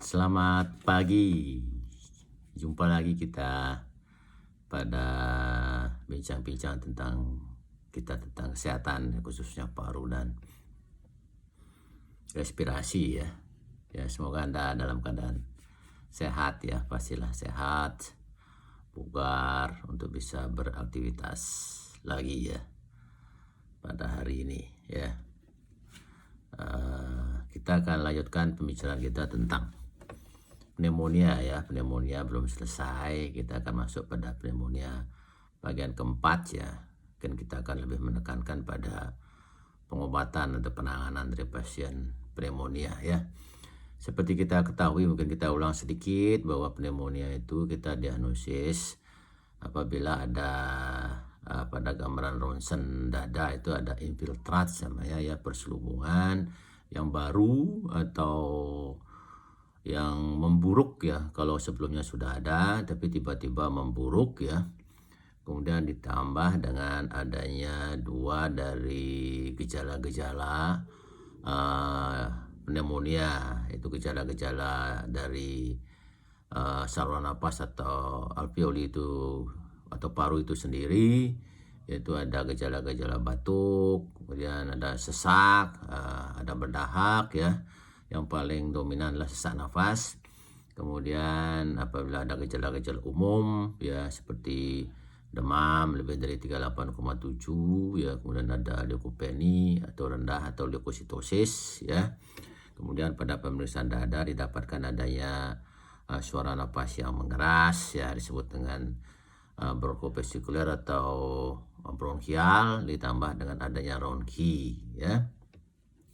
Selamat pagi. Jumpa lagi kita pada bincang-bincang tentang kesehatan, khususnya paru dan respirasi ya. Ya, semoga Anda dalam keadaan sehat ya, pastilah sehat, bugar untuk bisa beraktivitas lagi ya pada hari ini ya. Kita akan lanjutkan pembicaraan kita tentang pneumonia ya. Pneumonia belum selesai, kita akan masuk pada pneumonia bagian keempat ya. Dan kita akan lebih menekankan pada pengobatan atau penanganan dari pasien pneumonia ya. Seperti kita ketahui, mungkin kita ulang sedikit bahwa pneumonia itu kita diagnosis apabila ada pada gambaran ronsen dada itu ada infiltrat namanya ya, perselubungan yang baru atau yang memburuk ya. Kalau sebelumnya sudah ada tapi tiba-tiba memburuk ya. Kemudian ditambah dengan adanya dua dari gejala-gejala pneumonia, itu gejala-gejala dari saluran napas atau alveoli itu atau paru itu sendiri, yaitu ada gejala-gejala batuk, kemudian ada sesak, ada berdahak ya. Yang paling dominan adalah sesak nafas. Kemudian apabila ada gejala-gejala umum ya, seperti demam lebih dari 38,7 ya, kemudian ada leukopeni atau rendah atau leukositosis ya. Kemudian pada pemeriksaan dada didapatkan adanya suara napas yang mengeras ya, disebut dengan bronkovasikuler atau bronkial, ditambah dengan adanya ronki ya.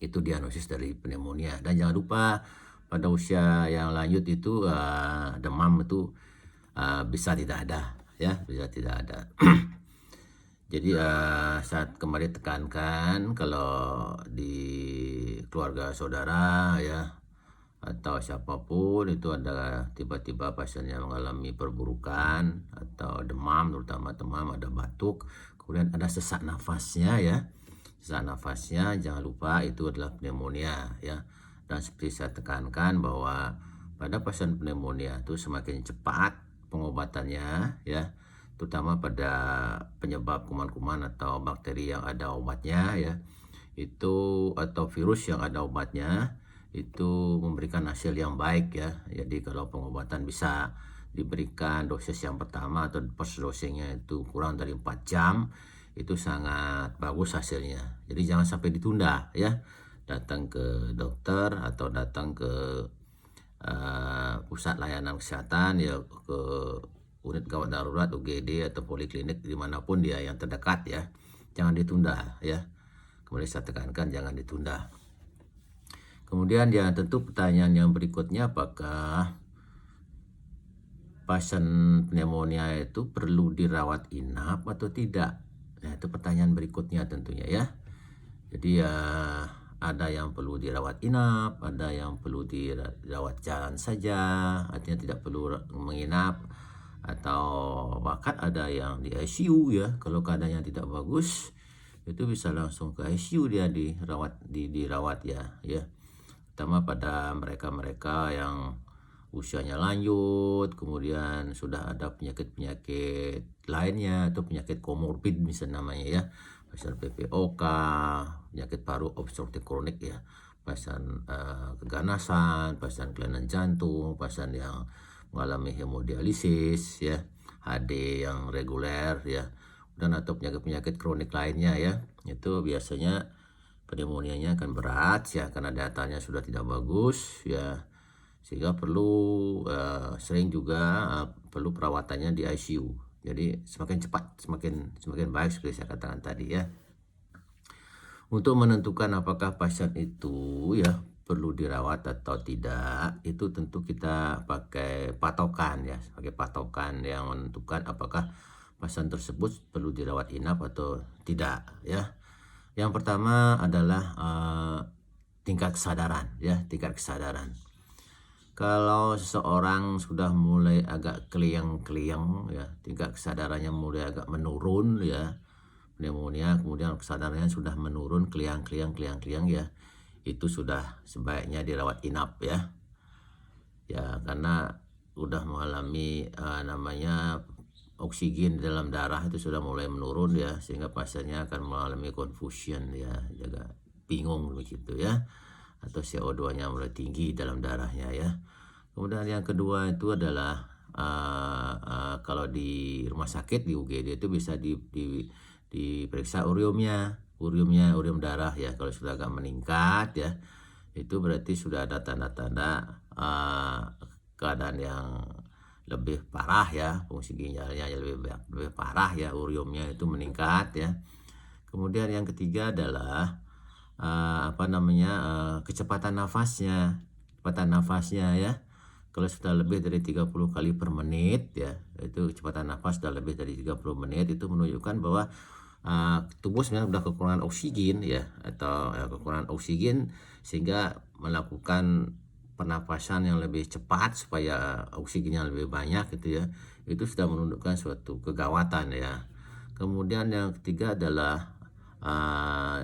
Itu diagnosis dari pneumonia. Dan jangan lupa pada usia yang lanjut itu demam itu bisa tidak ada ya, bisa tidak ada. Jadi saat kemarin tekankan kalau di keluarga saudara ya atau siapapun itu ada tiba-tiba pasiennya mengalami perburukan atau demam, terutama demam, ada batuk, kemudian ada sesak nafasnya ya. Sesak nafasnya jangan lupa itu adalah pneumonia ya. Dan seperti saya tekankan bahwa pada pasien pneumonia itu semakin cepat pengobatannya ya, terutama pada penyebab kuman-kuman atau bakteri yang ada obatnya ya, itu atau virus yang ada obatnya, itu memberikan hasil yang baik ya. Jadi kalau pengobatan bisa diberikan dosis yang pertama atau first dosingnya itu kurang dari 4 jam, itu sangat bagus hasilnya. Jadi jangan sampai ditunda ya, datang ke dokter atau datang ke pusat layanan kesehatan ya, ke unit gawat darurat UGD atau poliklinik dimanapun dia yang terdekat ya. Jangan ditunda ya, kemudian saya tekankan jangan ditunda. Kemudian ya tentu pertanyaan yang berikutnya, apakah pasien pneumonia itu perlu dirawat inap atau tidak? Nah, itu pertanyaan berikutnya tentunya ya. Jadi ya ada yang perlu dirawat inap, ada yang perlu dirawat jalan saja, artinya tidak perlu menginap, atau bahkan ada yang di ICU ya. Kalau keadaannya tidak bagus itu bisa langsung ke ICU dia dirawat ya. Terutama pada mereka-mereka yang usianya lanjut, kemudian sudah ada penyakit-penyakit lainnya atau penyakit komorbid misalnya namanya ya, pasien PPOK, penyakit paru obstruktif kronik ya, pasien keganasan, pasien kelainan jantung, pasien yang mengalami hemodialisis ya, HD yang reguler ya, dan atau penyakit-penyakit kronik lainnya ya, itu biasanya pneumonia-nya akan berat ya, karena datanya sudah tidak bagus ya, sehingga perlu sering juga perlu perawatannya di ICU. Jadi semakin cepat semakin baik seperti saya katakan tadi ya. Untuk menentukan apakah pasien itu ya perlu dirawat atau tidak, itu tentu kita pakai patokan ya, sebagai patokan yang menentukan apakah pasien tersebut perlu dirawat inap atau tidak ya. Yang pertama adalah tingkat kesadaran ya, tingkat kesadaran. Kalau seseorang sudah mulai agak keliang-keliang ya, tingkat kesadarannya mulai agak menurun ya, pneumonia, kemudian kesadarannya sudah menurun, keliang-keliang ya, itu sudah sebaiknya dirawat inap ya. ya, karena udah mengalami namanya oksigen di dalam darah itu sudah mulai menurun ya, sehingga pasiennya akan mengalami confusion ya, jaga bingung begitu ya, atau CO2-nya mulai tinggi dalam darahnya ya. Kemudian yang kedua itu adalah kalau di rumah sakit di UGD itu bisa diperiksa urium darah ya. Kalau sudah agak meningkat ya, itu berarti sudah ada tanda-tanda keadaan yang lebih parah ya, fungsi ginjalnya lebih parah ya, uriumnya itu meningkat ya. Kemudian yang ketiga adalah kecepatan nafasnya ya. Kalau sudah lebih dari 30 kali per menit ya, itu kecepatan nafas sudah lebih dari 30 menit, itu menunjukkan bahwa tubuh sebenarnya sudah kekurangan oksigen ya, atau kekurangan oksigen, sehingga melakukan pernapasan yang lebih cepat supaya oksigennya lebih banyak gitu ya. Itu sudah menunjukkan suatu kegawatan ya. Kemudian yang ketiga adalah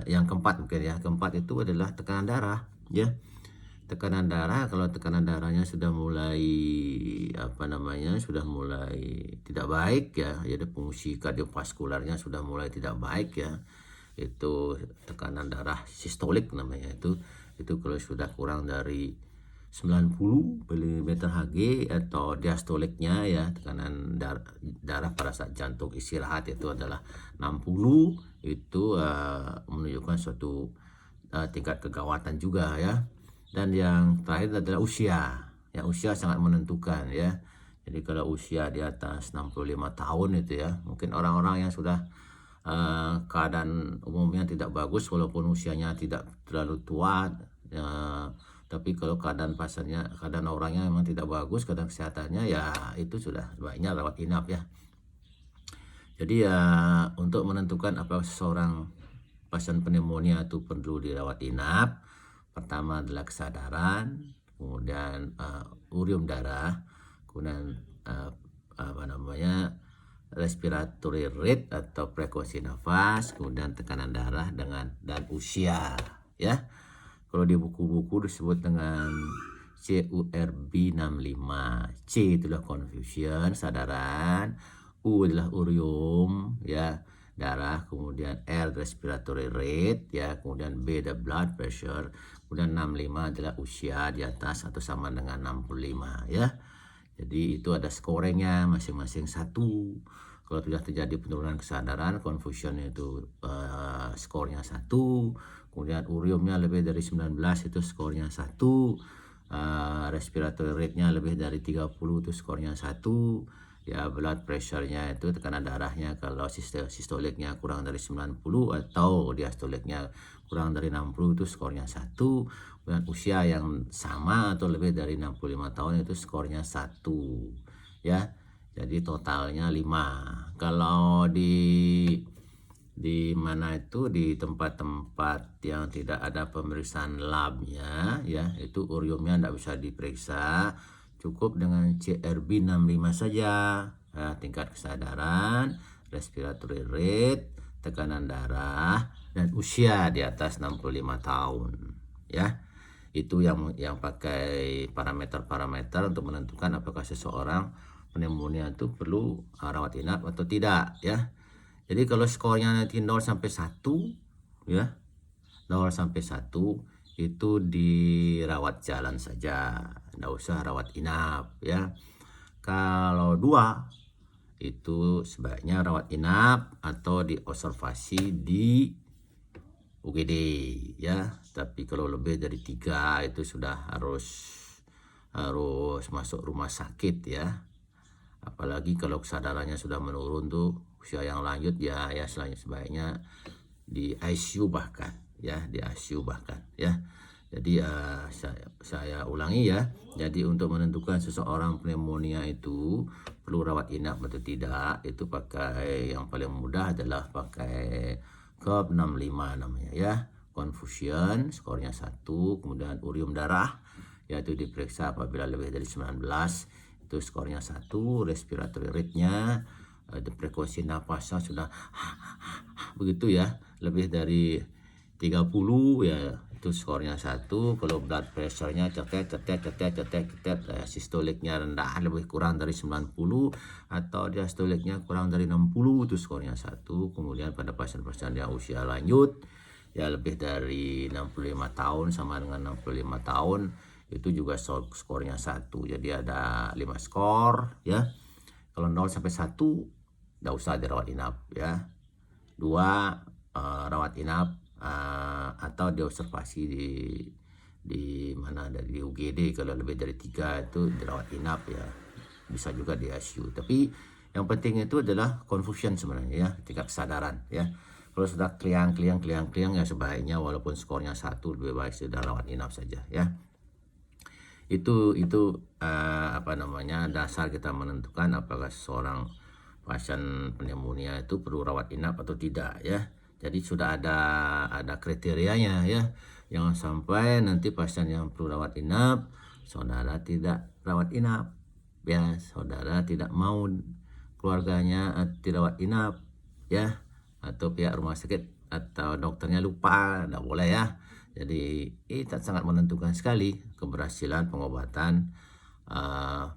yang keempat mungkin ya. Keempat itu adalah tekanan darah ya. Tekanan darah, kalau tekanan darahnya sudah mulai sudah mulai tidak baik ya, jadi fungsi kardiovaskularnya sudah mulai tidak baik ya, itu tekanan darah sistolik namanya. Itu kalau sudah kurang dari 90 mmHg, atau diastoliknya ya, tekanan darah pada saat jantung istirahat itu adalah 60, itu menunjukkan suatu tingkat kegawatan juga ya. Dan yang terakhir adalah usia. Ya, usia sangat menentukan ya. Jadi kalau usia di atas 65 tahun itu ya, mungkin orang-orang yang sudah keadaan umumnya tidak bagus walaupun usianya tidak terlalu tua ya, tapi kalau keadaan orangnya memang tidak bagus, keadaan kesehatannya ya, itu sudah sebaiknya rawat inap ya. Jadi ya, untuk menentukan apakah seseorang pasien pneumonia itu perlu dirawat inap, pertama adalah kesadaran, kemudian urium darah, kemudian respiratory rate atau frekuensi nafas, kemudian tekanan darah dan usia ya. Kalau di buku-buku disebut dengan CURB 65. C itulah confusion, sadaran, U adalah urium ya, darah, kemudian R respiratory rate ya, kemudian B adalah blood pressure, kemudian 65 adalah usia di atas atau sama dengan 65 ya. Jadi itu ada skornya masing-masing 1. Kalau tidak terjadi penurunan kesadaran, confusion itu skornya 1, kemudian uriumnya lebih dari 19 itu skornya 1, respiratory rate-nya lebih dari 30 itu skornya 1 ya, blood pressure-nya itu tekanan darahnya kalau sistoliknya kurang dari 90 atau diastoliknya kurang dari 60 itu skornya 1, dan usia yang sama atau lebih dari 65 tahun itu skornya 1 ya. Jadi totalnya 5. Kalau di mana itu, di tempat-tempat yang tidak ada pemeriksaan labnya ya, itu uriumnya tidak bisa diperiksa, cukup dengan CRB 65 saja ya, tingkat kesadaran, respiratory rate, tekanan darah, dan usia di atas 65 tahun ya. Itu yang pakai parameter-parameter untuk menentukan apakah seseorang pneumonia itu perlu rawat inap atau tidak ya. Jadi kalau skornya nanti 0 sampai 1 ya, 0 sampai 1 itu dirawat jalan saja, enggak usah rawat inap ya. Kalau 2 itu sebaiknya rawat inap atau diobservasi di UGD ya. Tapi kalau lebih dari 3 itu sudah harus masuk rumah sakit ya. Apalagi kalau kesadarannya sudah menurun tuh, usia yang lanjut ya sebaiknya di ICU bahkan ya, di ICU bahkan ya. Jadi saya ulangi ya. Jadi untuk menentukan seseorang pneumonia itu perlu rawat inap atau tidak, itu pakai yang paling mudah adalah pakai CURB 65 namanya ya. Confusion skornya 1, kemudian urium darah yaitu diperiksa apabila lebih dari 19 itu skornya 1, respiratory rate-nya, frekuensi nafasnya sudah begitu ya, lebih dari 30 ya, itu skornya 1. Kalau blood pressure-nya cetet, sistoliknya rendah lebih kurang dari 90 atau diastoliknya kurang dari 60, itu skornya 1. Kemudian pada pasien-pasien yang usia lanjut ya lebih dari 65 tahun sama dengan 65 tahun itu juga skornya 1. Jadi ada 5 skor ya. Kalau 0 sampai 1 enggak usah dirawat inap ya. 2 rawat inap atau diobservasi di mana, di UGD. Kalau lebih dari 3 itu dirawat inap ya, bisa juga di ICU. Tapi yang penting itu adalah confusion sebenarnya ya, tingkat kesadaran ya. Kalau sudah kliang ya sebaiknya walaupun skornya 1 lebih baik sudah rawat inap saja ya. Itu dasar kita menentukan apakah seorang pasien pneumonia itu perlu rawat inap atau tidak ya. Jadi sudah ada kriterianya ya. Jangan sampai nanti pasien yang perlu rawat inap, saudara tidak rawat inap ya, saudara tidak mau keluarganya dirawat inap ya, atau pihak rumah sakit atau dokternya lupa, tidak boleh ya. Jadi itu sangat menentukan sekali keberhasilan pengobatan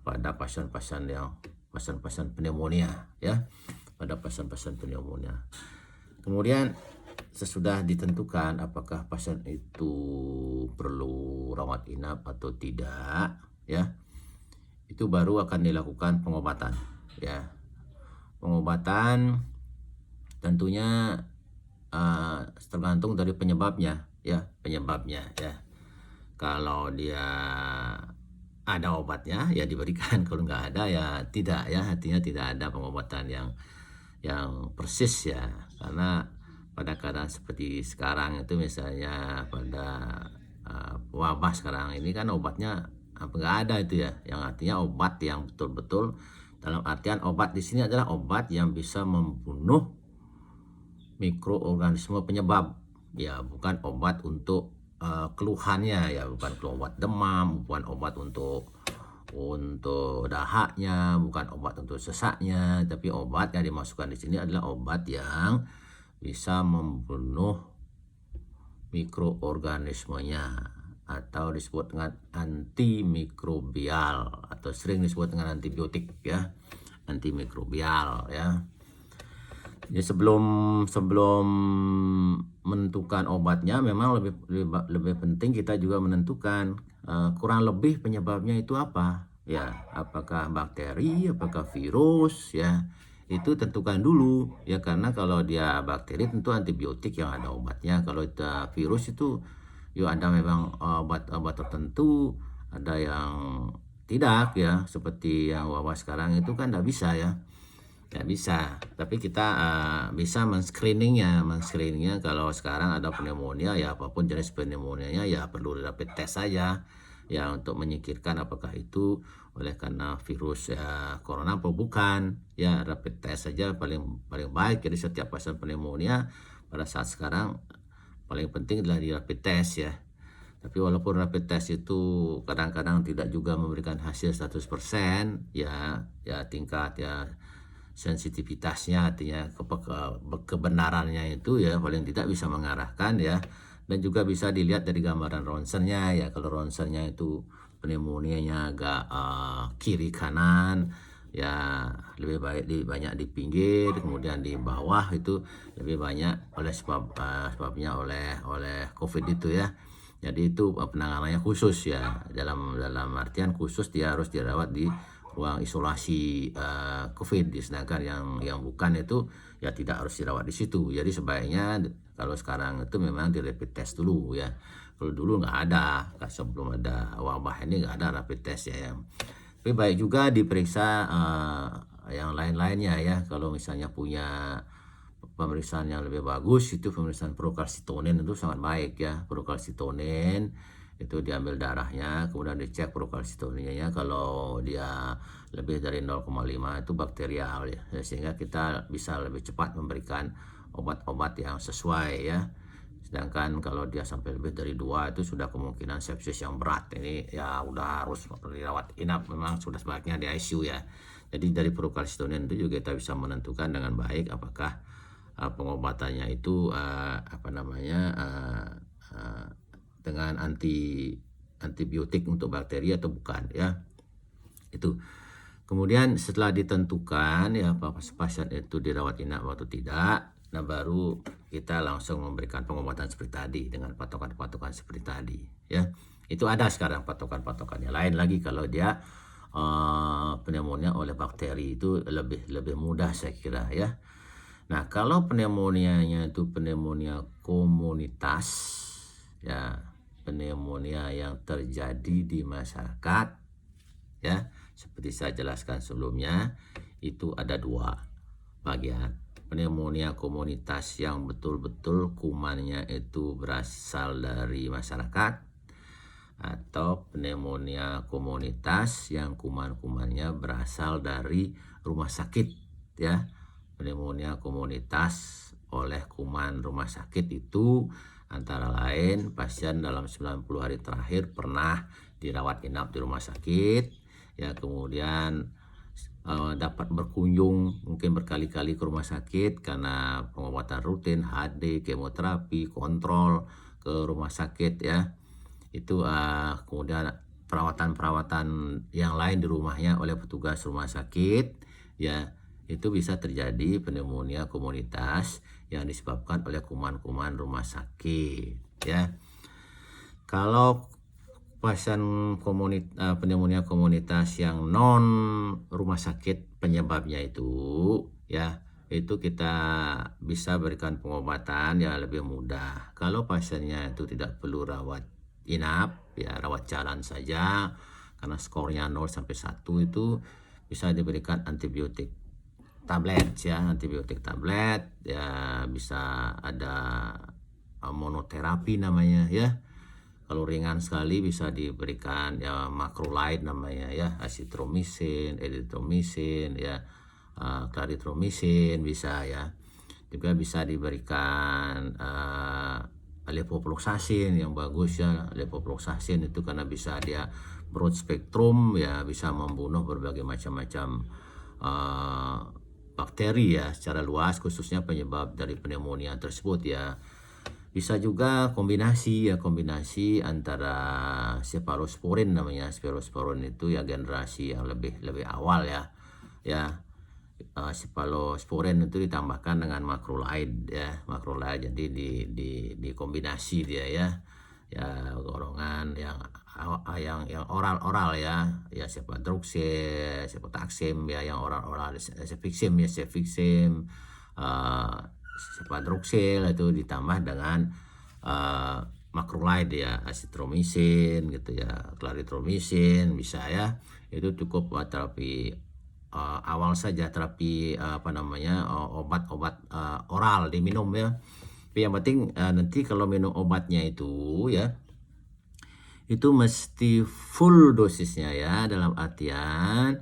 pada pasien-pasien pneumonia ya, pada pasien-pasien pneumonia. Kemudian sesudah ditentukan apakah pasien itu perlu rawat inap atau tidak ya, itu baru akan dilakukan pengobatan ya. Pengobatan tentunya tergantung dari penyebabnya ya, Kalau dia ada obatnya ya diberikan, kalau nggak ada ya tidak ya, artinya tidak ada pengobatan yang persis ya. Karena pada keadaan seperti sekarang itu, misalnya pada wabah sekarang ini kan obatnya nggak ada itu ya, yang artinya obat yang betul-betul, dalam artian obat di sini adalah obat yang bisa membunuh mikroorganisme penyebab ya, bukan obat untuk keluhannya ya, bukan obat demam, bukan obat untuk dahaknya, bukan obat untuk sesaknya, tapi obat yang dimasukkan di sini adalah obat yang bisa membunuh mikroorganismenya, atau disebut dengan antimikrobial, atau sering disebut dengan antibiotik ya, antimikrobial ya. Jadi sebelum menentukan obatnya, memang lebih penting kita juga menentukan kurang lebih penyebabnya itu apa ya, apakah bakteri, apakah virus ya, itu tentukan dulu ya. Karena kalau dia bakteri tentu antibiotik yang ada obatnya, kalau itu virus itu ya ada memang obat tertentu, ada yang tidak ya, seperti yang wabah sekarang itu kan tidak bisa ya. Nggak bisa, tapi kita bisa men-screeningnya. Kalau sekarang ada pneumonia ya, apapun jenis pneumonianya ya perlu rapid test saja ya, untuk menyingkirkan apakah itu oleh karena virus ya corona atau bukan ya. Rapid test saja paling baik. Jadi setiap pasien pneumonia pada saat sekarang paling penting adalah di rapid test ya. Tapi walaupun rapid test itu kadang-kadang tidak juga memberikan hasil 100% ya tingkat ya sensitivitasnya, artinya kebenarannya itu ya paling tidak bisa mengarahkan ya. Dan juga bisa dilihat dari gambaran ronsennya ya. Kalau ronsennya itu pneumonianya agak kiri kanan ya, lebih baik banyak di pinggir, kemudian di bawah itu lebih banyak sebabnya oleh COVID itu ya. Jadi itu penanganannya khusus ya, dalam artian khusus, dia harus dirawat di ruang isolasi COVID. Sedangkan yang bukan itu ya tidak harus dirawat di situ. Jadi sebaiknya kalau sekarang itu memang di rapid test dulu ya. Kalau dulu nggak ada, sebelum ada wabah ini nggak ada rapid test ya. Tapi baik juga diperiksa yang lain-lainnya ya. Kalau misalnya punya pemeriksaan yang lebih bagus, itu pemeriksaan prokalsitonin itu sangat baik ya. Prokalsitonin itu diambil darahnya, kemudian dicek prokalsitoninnya. Kalau dia lebih dari 0,5 itu bakterial ya, sehingga kita bisa lebih cepat memberikan obat-obat yang sesuai ya. Sedangkan kalau dia sampai lebih dari 2 itu sudah kemungkinan sepsis yang berat, ini ya udah harus dirawat inap, memang sudah sebaiknya di ICU ya. Jadi dari prokalsitonin itu juga kita bisa menentukan dengan baik apakah pengobatannya itu dengan antibiotik untuk bakteri atau bukan ya. Itu. Kemudian setelah ditentukan ya pasien itu dirawat inap atau tidak, nah baru kita langsung memberikan pengobatan seperti tadi dengan patokan-patokan seperti tadi ya. Itu ada sekarang patokan-patokannya. Lain lagi kalau dia pneumonia oleh bakteri, itu lebih mudah saya kira ya. Nah, kalau pneumonianya itu pneumonia komunitas ya, pneumonia yang terjadi di masyarakat ya, seperti saya jelaskan sebelumnya, itu ada dua bagian. Pneumonia komunitas yang betul-betul kumannya itu berasal dari masyarakat, atau pneumonia komunitas yang kuman-kumannya berasal dari rumah sakit ya. Pneumonia komunitas oleh kuman rumah sakit itu antara lain pasien dalam 90 hari terakhir pernah dirawat inap di rumah sakit ya, kemudian dapat berkunjung mungkin berkali-kali ke rumah sakit karena pengobatan rutin, HD, kemoterapi, kontrol ke rumah sakit ya. Itu kemudian perawatan-perawatan yang lain di rumahnya oleh petugas rumah sakit ya, itu bisa terjadi pneumonia komunitas yang disebabkan oleh kuman-kuman rumah sakit ya. Kalau pasien pneumonia komunitas yang non rumah sakit penyebabnya itu ya, itu kita bisa berikan pengobatan ya lebih mudah. Kalau pasiennya itu tidak perlu rawat inap ya, rawat jalan saja karena skornya 0 sampai 1, itu bisa diberikan antibiotik tablet ya, antibiotik tablet ya, bisa ada monoterapi namanya ya. Kalau ringan sekali bisa diberikan ya macrolide namanya ya, azitromisin, erythromycin ya, clarithromycin bisa ya. Juga bisa diberikan levofloxacin yang bagus ya. Levofloxacin itu karena bisa dia broad spectrum ya, bisa membunuh berbagai macam-macam bakteri ya secara luas, khususnya penyebab dari pneumonia tersebut ya. Bisa juga kombinasi antara cephalosporin namanya. Cephalosporin itu ya generasi yang lebih awal ya. Cephalosporin itu ditambahkan dengan macrolide ya, macrolide, jadi di kombinasi dia ya. Ya golongan yang oral ya, cephadroxil, cefotaxim ya, yang oral cefixim ya, cephadroxil itu ditambah dengan macrolide ya, azitromisin gitu ya, clarithromycin bisa ya. Itu cukup terapi awal saja, terapi obat-obat oral diminum ya. Tapi yang penting nanti kalau minum obatnya itu ya, itu mesti full dosisnya ya, dalam artian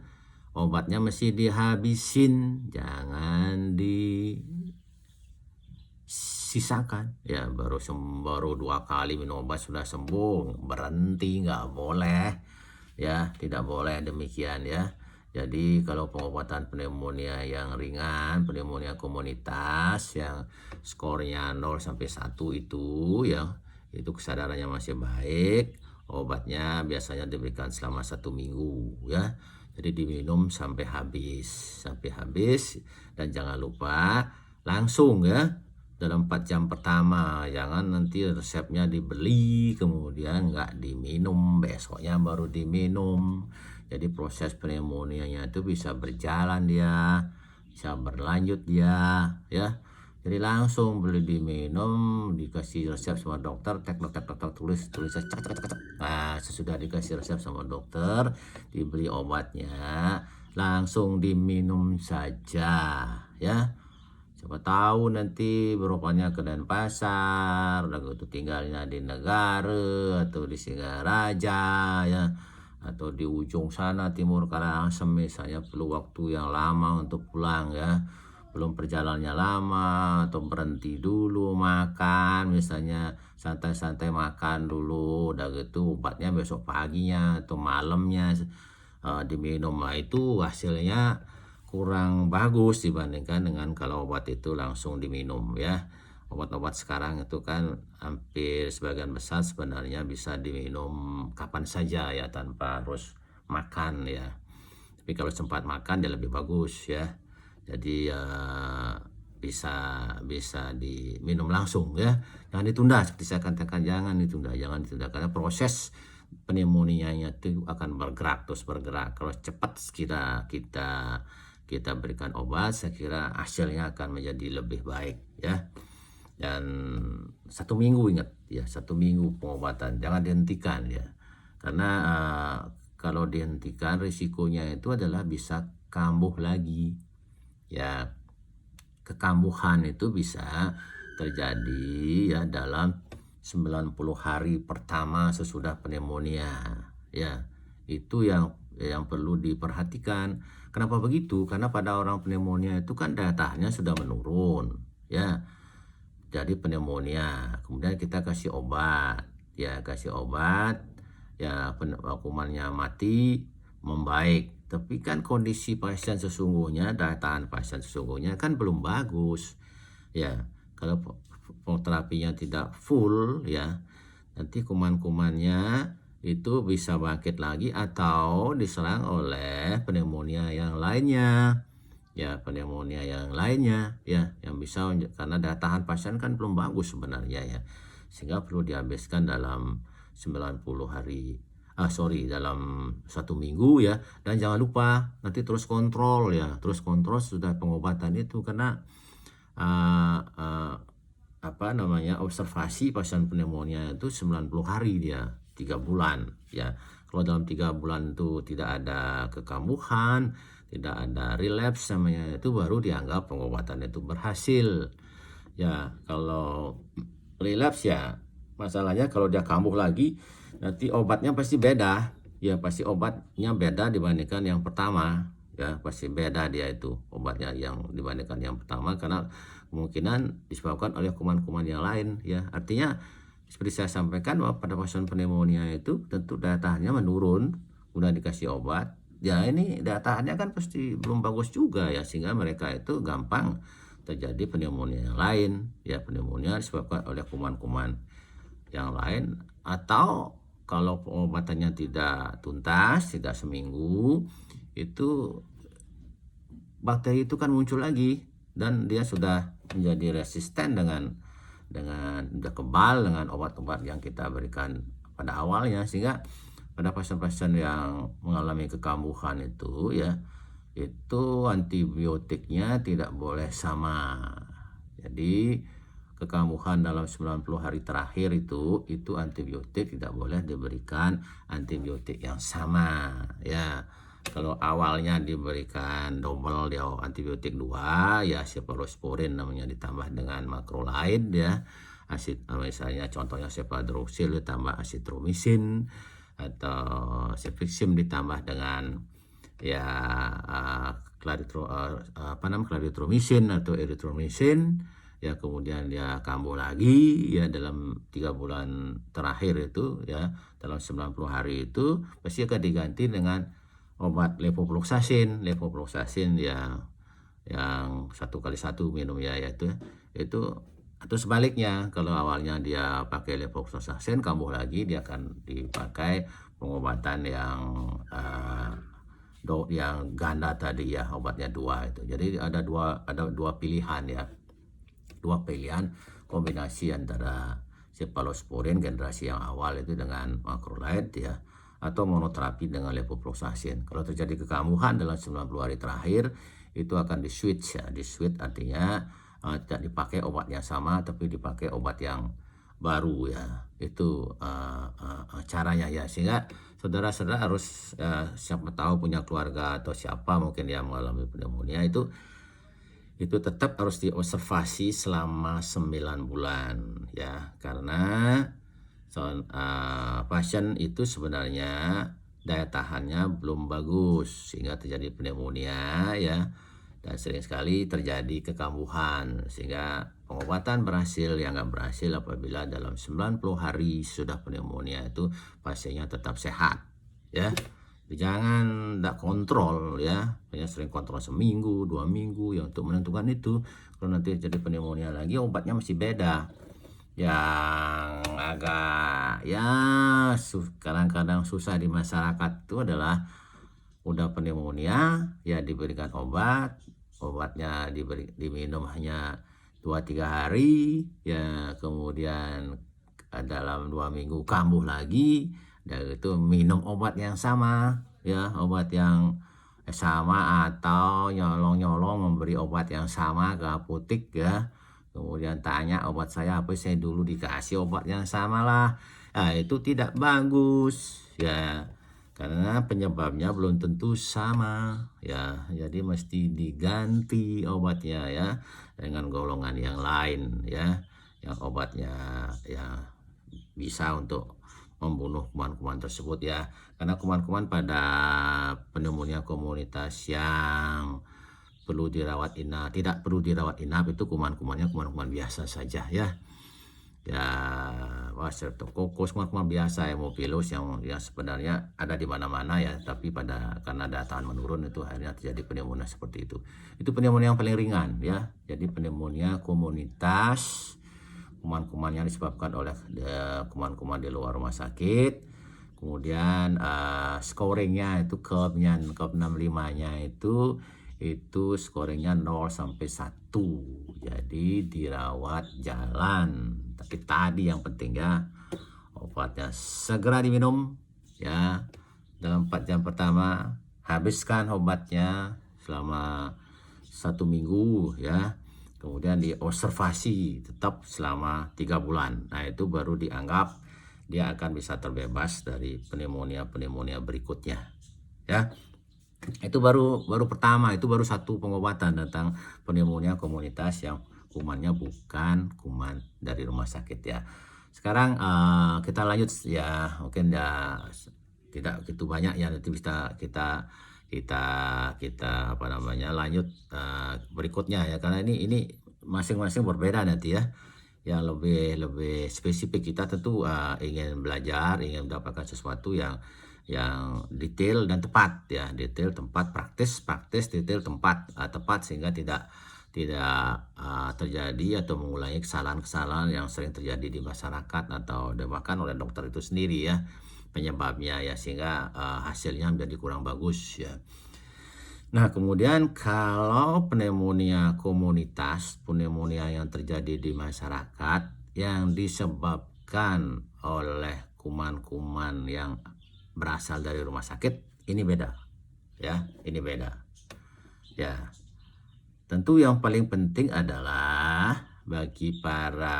obatnya mesti dihabisin, jangan disisakan ya. Baru 2 kali minum obat sudah sembuh berhenti, nggak boleh ya, tidak boleh demikian ya. Jadi kalau pengobatan pneumonia yang ringan, pneumonia komunitas yang skornya 0 sampai 1 itu ya, itu kesadarannya masih baik, obatnya biasanya diberikan selama 1 minggu ya. Jadi diminum sampai habis dan jangan lupa langsung ya dalam 4 jam pertama, jangan nanti resepnya dibeli kemudian nggak diminum, besoknya baru diminum. Jadi proses pneumonianya itu bisa berjalan dia, bisa berlanjut dia ya. Jadi langsung beli diminum, dikasih resep sama dokter, tek tulis nah sesudah dikasih resep sama dokter, dibeli obatnya, langsung diminum saja ya. Siapa tahu nanti berupanya ke Denpasar, udah gitu tinggalnya di Negara atau di Singaraja ya, atau di ujung sana timur Karangasem misalnya, perlu waktu yang lama untuk pulang ya, belum perjalanannya lama, atau berhenti dulu makan misalnya, santai-santai makan dulu, udah gitu obatnya besok paginya atau malamnya diminum. Nah itu hasilnya kurang bagus dibandingkan dengan kalau obat itu langsung diminum ya. obat-obat sekarang itu kan hampir sebagian besar sebenarnya bisa diminum kapan saja ya, tanpa harus makan ya. Tapi kalau sempat makan ya lebih bagus ya. Jadi bisa bisa diminum langsung ya. Jangan ditunda, seperti saya katakan, jangan ditunda karena proses pneumonia-nya itu akan bergerak. Kalau cepat kita berikan obat, saya kira hasilnya akan menjadi lebih baik ya. Dan 1 minggu, ingat ya, 1 minggu pengobatan, jangan dihentikan ya, karena kalau dihentikan risikonya itu adalah bisa kambuh lagi ya. Kekambuhan itu bisa terjadi ya dalam 90 hari pertama sesudah pneumonia ya. Itu yang perlu diperhatikan. Kenapa begitu? Karena pada orang pneumonia itu kan daya tahannya sudah menurun ya. Jadi pneumonia, kemudian kita kasih obat ya, kumannya mati, membaik. Tapi kan kondisi pasien sesungguhnya, daya tahan pasien sesungguhnya kan belum bagus ya. Kalau terapinya tidak full ya, nanti kuman-kumannya itu bisa bangkit lagi atau diserang oleh pneumonia yang lainnya ya, yang bisa, karena daya tahan pasien kan belum bagus sebenarnya ya, sehingga perlu dihabiskan dalam 90 hari dalam 1 minggu ya. Dan jangan lupa nanti terus kontrol sudah pengobatan itu, karena observasi pasien pneumonia itu 90 hari dia, 3 bulan ya. Kalau dalam 3 bulan itu tidak ada kekambuhan, tidak ada relapse namanya, itu baru dianggap pengobatan itu berhasil ya. Kalau relapse ya masalahnya kalau dia kambuh lagi, nanti obatnya pasti beda ya, pasti obatnya beda dibandingkan yang pertama ya, pasti beda dia itu obatnya yang dibandingkan yang pertama, karena kemungkinan disebabkan oleh kuman-kuman yang lain ya. Artinya seperti saya sampaikan bahwa pada pasien pneumonia itu tentu daya tahannya menurun, udah dikasih obat ya, ini daya tahannya kan pasti belum bagus juga ya, sehingga mereka itu gampang terjadi pneumonia yang lain ya, pneumonia disebabkan oleh kuman-kuman yang lain. Atau kalau pengobatannya tidak tuntas, tidak seminggu, itu bakteri itu kan muncul lagi dan dia sudah menjadi resisten dengan sudah kebal dengan obat-obat yang kita berikan pada awalnya, sehingga pada pasien-pasien yang mengalami kekambuhan itu ya, itu antibiotiknya tidak boleh sama. Jadi kekambuhan dalam 90 hari terakhir itu antibiotik tidak boleh diberikan antibiotik yang sama ya. Kalau awalnya diberikan double dia antibiotik 2 ya, cephalosporin namanya, ditambah dengan macrolide ya, misalnya contohnya cefadroxil ditambah azitromisin, atau cefixim ditambah dengan ya clarithromycin atau erythromycin ya. Kemudian dia kambuh lagi ya dalam 3 bulan terakhir itu ya, dalam 90 hari itu pasti akan diganti dengan obat levofloxacin ya, yang 1x1 minum ya, itu atau sebaliknya, kalau awalnya dia pakai levofloxacin, kambuh lagi, dia akan dipakai pengobatan yang ganda tadi ya, obatnya 2 itu. Jadi ada dua pilihan ya, kombinasi antara cephalosporin generasi yang awal itu dengan macrolide ya, atau monoterapi dengan levofloxacin. Kalau terjadi kekambuhan dalam 90 hari terakhir, itu akan di-switch ya. Di-switch artinya tidak dipakai obat yang sama, tapi dipakai obat yang baru ya. Itu caranya ya. Sehingga saudara-saudara harus siapa tahu punya keluarga atau siapa mungkin yang mengalami pneumonia itu tetap harus diobservasi selama 9 bulan ya. Karena pasien itu sebenarnya daya tahannya belum bagus sehingga terjadi pneumonia ya, dan sering sekali terjadi kekambuhan, sehingga pengobatan berhasil. Yang nggak berhasil apabila dalam 90 hari sudah pneumonia itu pasiennya tetap sehat ya. Jangan tidak kontrol ya, hanya sering kontrol seminggu, 2 minggu ya untuk menentukan itu. Kalau nanti jadi pneumonia lagi, obatnya mesti beda. Yang agak ya kadang-kadang susah di masyarakat itu adalah udah pneumonia ya diberikan obatnya diminum hanya 2-3 hari ya, kemudian dalam 2 minggu kambuh lagi, dan itu minum obat yang sama ya, obat yang sama atau nyolong-nyolong memberi obat yang sama ke apotek ya, kemudian tanya obat saya apa, saya dulu dikasih obat yang sama lah. Nah, itu tidak bagus ya, karena penyebabnya belum tentu sama ya, jadi mesti diganti obatnya ya dengan golongan yang lain ya, yang obatnya ya bisa untuk membunuh kuman-kuman tersebut ya, karena kuman-kuman pada pneumonia komunitas yang tidak perlu dirawat inap itu kuman-kumannya kuman-kuman biasa saja ya. Ya, Streptococcus kuman-kuman biasa, Haemophilus yang sebenarnya ada di mana-mana ya, tapi karena daya tahan menurun itu akhirnya terjadi pneumonia seperti itu. Itu pneumonia yang paling ringan ya. Jadi pneumonia komunitas, kuman-kumannya disebabkan oleh kuman-kuman di luar rumah sakit. Kemudian scoringnya itu curve-nya 65-nya itu scoringnya 0 sampai 1. Jadi dirawat jalan. Tapi tadi yang penting ya, obatnya segera diminum ya. Dalam 4 jam pertama habiskan obatnya selama 1 minggu ya. Kemudian diobservasi tetap selama 3 bulan. Nah, itu baru dianggap dia akan bisa terbebas dari pneumonia berikutnya ya. Itu baru pertama, itu baru satu pengobatan tentang pneumonia komunitas yang kumannya bukan kuman dari rumah sakit ya. Sekarang kita lanjut ya, mungkin ya tidak begitu banyak ya, nanti bisa kita lanjut berikutnya ya, karena ini masing-masing berbeda nanti ya. Yang lebih spesifik kita tentu ingin belajar, ingin mendapatkan sesuatu yang detail dan tepat ya, detail, tempat, praktis, detail, tempat, tepat, sehingga tidak terjadi atau mengulangi kesalahan-kesalahan yang sering terjadi di masyarakat atau bahkan oleh dokter itu sendiri ya, penyebabnya ya, sehingga hasilnya menjadi kurang bagus ya. Nah, kemudian kalau pneumonia komunitas, pneumonia yang terjadi di masyarakat yang disebabkan oleh kuman-kuman yang berasal dari rumah sakit, ini beda ya, ini beda ya. Tentu yang paling penting adalah bagi para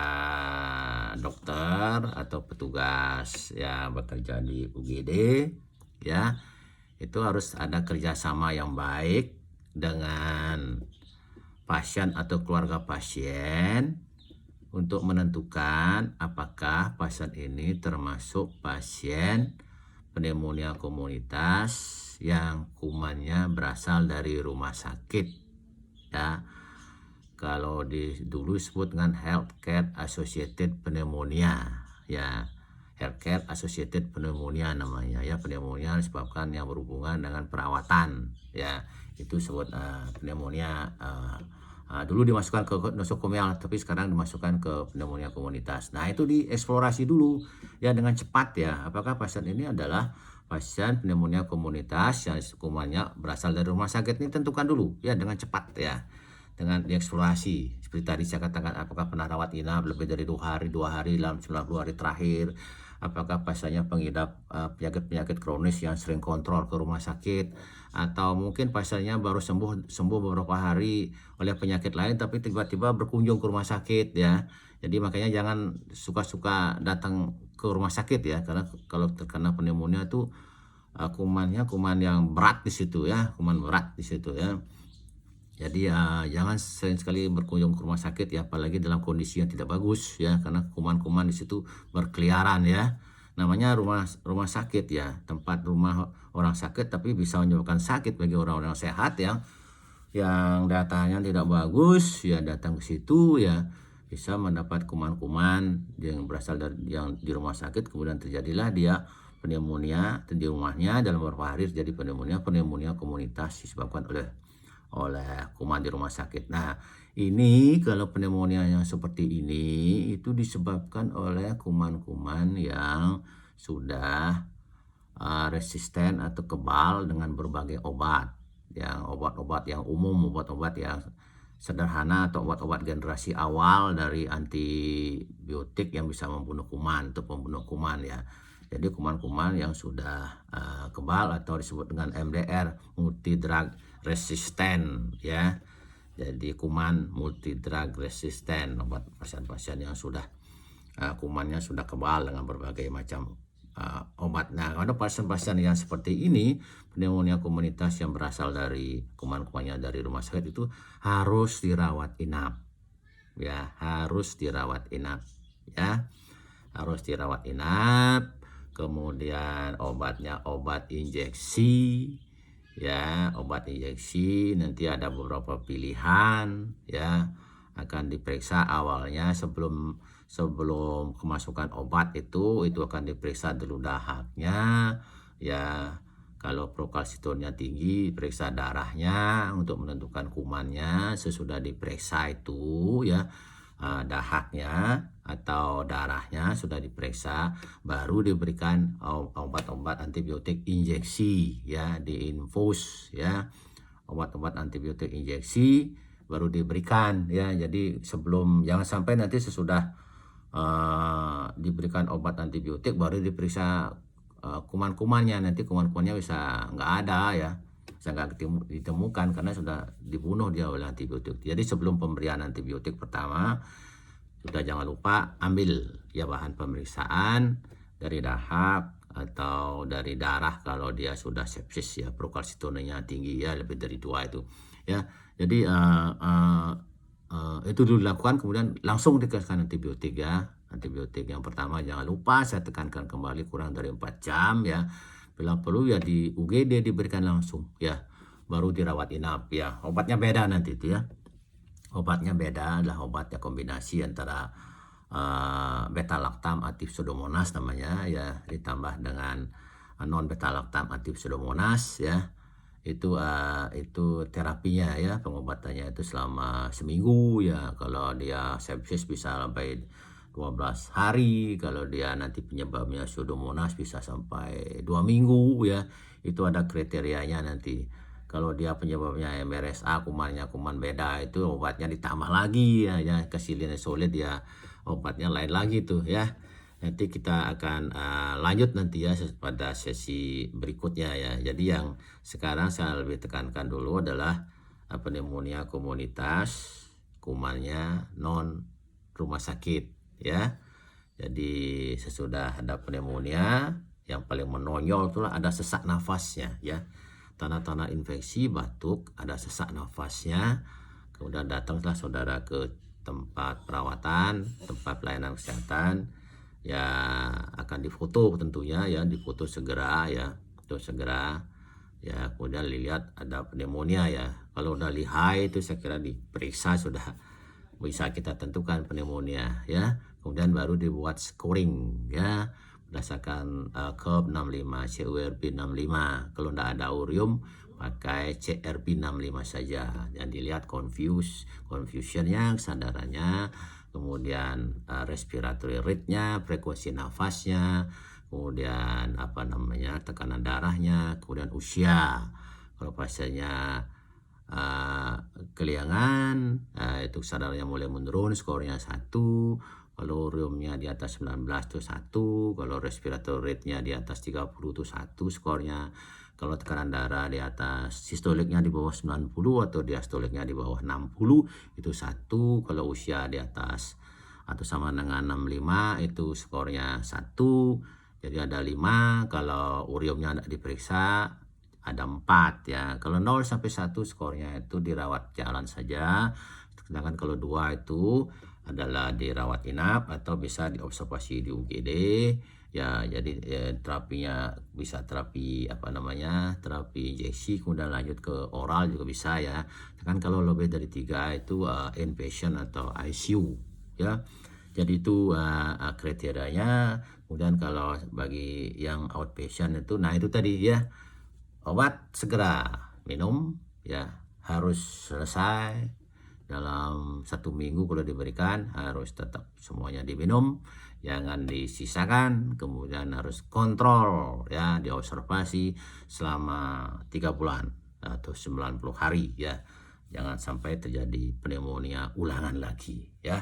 dokter atau petugas yang bekerja di UGD ya, itu harus ada kerjasama yang baik dengan pasien atau keluarga pasien untuk menentukan apakah pasien ini termasuk pasien pneumonia komunitas yang kumannya berasal dari rumah sakit ya. Kalau dulu disebut dengan healthcare associated pneumonia ya, healthcare associated pneumonia namanya ya, pneumonia disebabkan yang berhubungan dengan perawatan ya, itu disebut pneumonia. Dulu dimasukkan ke nosokomial, tapi sekarang dimasukkan ke pneumonia komunitas. Nah, itu dieksplorasi dulu ya dengan cepat ya, apakah pasien ini adalah pasien pneumonia komunitas yang kumannya berasal dari rumah sakit. Ini tentukan dulu ya dengan cepat ya, dengan dieksplorasi. Seperti tadi saya katakan, apakah pernah rawat inap lebih dari 2 hari dalam 90 hari terakhir, apakah pasiennya pengidap penyakit-penyakit kronis yang sering kontrol ke rumah sakit, atau mungkin pasiennya baru sembuh beberapa hari oleh penyakit lain tapi tiba-tiba berkunjung ke rumah sakit ya. Jadi makanya jangan suka-suka datang ke rumah sakit ya, karena kalau terkena pneumonia itu kumannya kuman yang berat di situ ya, kuman berat di situ ya. Jadi jangan sering sekali berkunjung ke rumah sakit ya, apalagi dalam kondisi yang tidak bagus ya, karena kuman-kuman di situ berkeliaran ya. Namanya rumah sakit ya, tempat rumah orang sakit, tapi bisa menyebabkan sakit bagi orang-orang sehat yang datanya tidak bagus ya, datang ke situ ya bisa mendapat kuman-kuman yang berasal dari yang di rumah sakit, kemudian terjadilah dia pneumonia di rumahnya dalam beberapa hari terjadi pneumonia komunitas disebabkan oleh kuman di rumah sakit. Nah, ini kalau pneumonia yang seperti ini itu disebabkan oleh kuman-kuman yang sudah resisten atau kebal dengan berbagai obat, yang obat-obat yang umum, obat-obat yang sederhana atau obat-obat generasi awal dari antibiotik yang bisa membunuh kuman atau pembunuh kuman ya. Jadi kuman-kuman yang sudah kebal atau disebut dengan MDR, multi drug resistant ya. Jadi kuman multi drug resistant, obat pasien-pasien yang sudah kumannya sudah kebal dengan berbagai macam obat. Nah, pada pasien-pasien yang seperti ini, pneumonia komunitas yang berasal dari kuman-kumannya dari rumah sakit itu harus dirawat inap. Ya, harus dirawat inap ya. Harus dirawat inap. Kemudian obatnya obat injeksi ya, obat injeksi nanti ada beberapa pilihan ya, akan diperiksa awalnya sebelum kemasukan obat itu akan diperiksa dulu dahaknya ya. Kalau prokalsitonnya tinggi, periksa darahnya untuk menentukan kumannya. Sesudah diperiksa itu ya, dahaknya atau darahnya sudah diperiksa, baru diberikan obat-obat antibiotik injeksi ya, diinfus ya, obat-obat antibiotik injeksi baru diberikan ya. Jadi jangan sampai nanti sesudah diberikan obat antibiotik baru diperiksa kuman-kumannya, nanti kuman-kumannya bisa nggak ada ya, bisa nggak ditemukan karena sudah dibunuh dia oleh antibiotik. Jadi sebelum pemberian antibiotik pertama sudah jangan lupa ambil ya bahan pemeriksaan dari dahak atau dari darah kalau dia sudah sepsis ya, prokalsitonnya tinggi ya, lebih dari 2 itu ya. Jadi itu dulu dilakukan, kemudian langsung dikasihkan antibiotik ya. Antibiotik yang pertama jangan lupa saya tekankan kembali kurang dari 4 jam ya. Bila perlu ya di UGD diberikan langsung ya, baru dirawat inap ya. Obatnya beda nanti itu ya. Obatnya beda, adalah obatnya kombinasi antara beta lactam aktif pseudomonas namanya ya, ditambah dengan non beta lactam aktif pseudomonas ya. Itu terapinya ya, pengobatannya itu selama seminggu ya. Kalau dia sepsis bisa sampai 12 hari, kalau dia nanti penyebabnya pseudomonas bisa sampai 2 minggu ya. Itu ada kriterianya nanti. Kalau dia penyebabnya MRSA, kumannya kuman beda, itu obatnya ditambah lagi ya, kasih linezolid ya, obatnya lain lagi tuh ya. Nanti kita akan lanjut nanti ya pada sesi berikutnya ya. Jadi yang sekarang saya lebih tekankan dulu adalah pneumonia komunitas, kumannya non rumah sakit ya. Jadi sesudah ada pneumonia, yang paling menonjol itulah ada sesak nafasnya ya. Tanda-tanda infeksi, batuk, ada sesak nafasnya. Kemudian datanglah saudara ke tempat perawatan, tempat pelayanan kesehatan ya, akan difoto tentunya ya, difoto segera ya, itu segera ya. Kemudian dilihat ada pneumonia ya. Kalau udah lihai itu saya kira diperiksa sudah bisa kita tentukan pneumonia ya. Kemudian baru dibuat scoring ya, berdasarkan curve 65, CURP 65. Kalau tidak ada urium pakai CRP 65 saja, dan dilihat confusionnya, kesadarannya, kemudian respiratory rate-nya, frekuensi nafasnya, kemudian tekanan darahnya, kemudian usia. Kalau pasiennya keliangan, itu kesadarannya mulai menurun, skornya 1. Kalau uriumnya di atas 19 itu 1, kalau respiratory rate-nya di atas 30 itu 1 skornya. Kalau tekanan darah di atas, sistoliknya di bawah 90 atau diastoliknya di bawah 60 itu 1. Kalau usia di atas atau sama dengan 65 itu skornya 1. Jadi ada 5. Kalau uriumnya tidak diperiksa ada 4 ya. Kalau 0 sampai 1 skornya itu dirawat jalan saja. Sedangkan kalau 2 itu adalah dirawat inap atau bisa diobservasi di UGD ya. Jadi terapinya bisa terapi terapi injeksi, kemudian lanjut ke oral juga bisa ya. Kan kalau lebih dari 3 itu inpatient atau ICU ya. Jadi itu kriterianya. Kemudian kalau bagi yang outpatient itu, nah itu tadi ya, obat segera minum ya, harus selesai dalam 1 minggu. Kalau diberikan harus tetap semuanya diminum, jangan disisakan. Kemudian harus kontrol ya, diobservasi selama 3 bulan atau 90 hari ya, jangan sampai terjadi pneumonia ulangan lagi ya.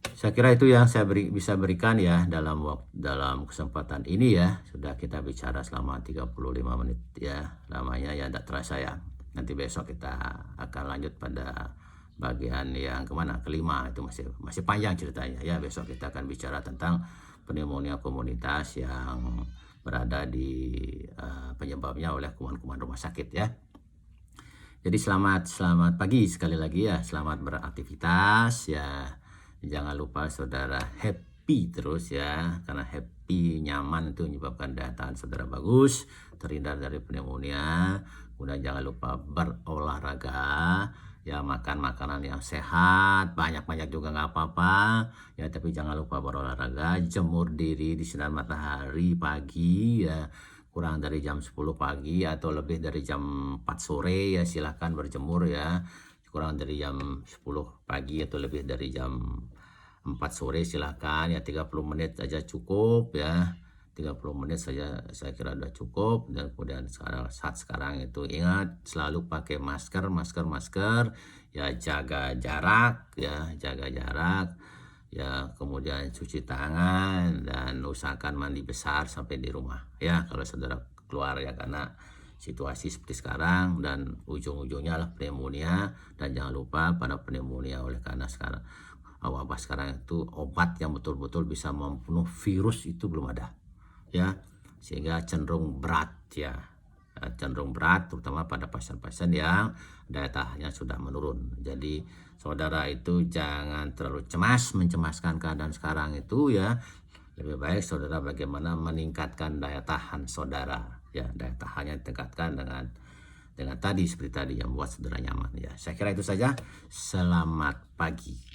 Saya kira itu yang saya bisa berikan ya dalam kesempatan ini ya. Sudah kita bicara selama 35 menit ya, lamanya ya tidak terasa ya. Nanti besok kita akan lanjut pada bagian yang kemana, kelima. Itu masih panjang ceritanya ya. Besok kita akan bicara tentang pneumonia komunitas yang berada di penyebabnya oleh kuman-kuman rumah sakit ya. Jadi selamat pagi sekali lagi ya, selamat beraktivitas ya. Jangan lupa saudara happy terus ya, karena happy, nyaman itu menyebabkan daya tahan saudara bagus, terhindar dari pneumonia. Kemudian jangan lupa berolahraga ya, makan makanan yang sehat, banyak-banyak juga nggak apa-apa ya, tapi jangan lupa berolahraga, jemur diri di sinar matahari pagi ya, kurang dari jam 10 pagi atau lebih dari jam 4 sore ya, silahkan berjemur ya. Kurang dari jam 10 pagi atau lebih dari jam 4 sore silahkan ya, 30 menit saja cukup ya, 30 menit saja saya kira sudah cukup. Dan kemudian saat sekarang itu ingat selalu pakai masker ya, jaga jarak ya, kemudian cuci tangan dan usahakan mandi besar sampai di rumah ya kalau saudara keluar ya, karena situasi seperti sekarang dan ujung-ujungnya adalah pneumonia. Dan jangan lupa pada pneumonia, oleh karena sekarang wabah sekarang itu obat yang betul-betul bisa membunuh virus itu belum ada ya, sehingga cenderung berat ya, terutama pada pasien-pasien yang daya tahannya sudah menurun. Jadi saudara itu jangan terlalu mencemaskan keadaan sekarang itu ya. Lebih baik saudara bagaimana meningkatkan daya tahan saudara ya, daya tahannya ditingkatkan dengan tadi seperti tadi yang membuat saudara nyaman ya. Saya kira itu saja. Selamat pagi.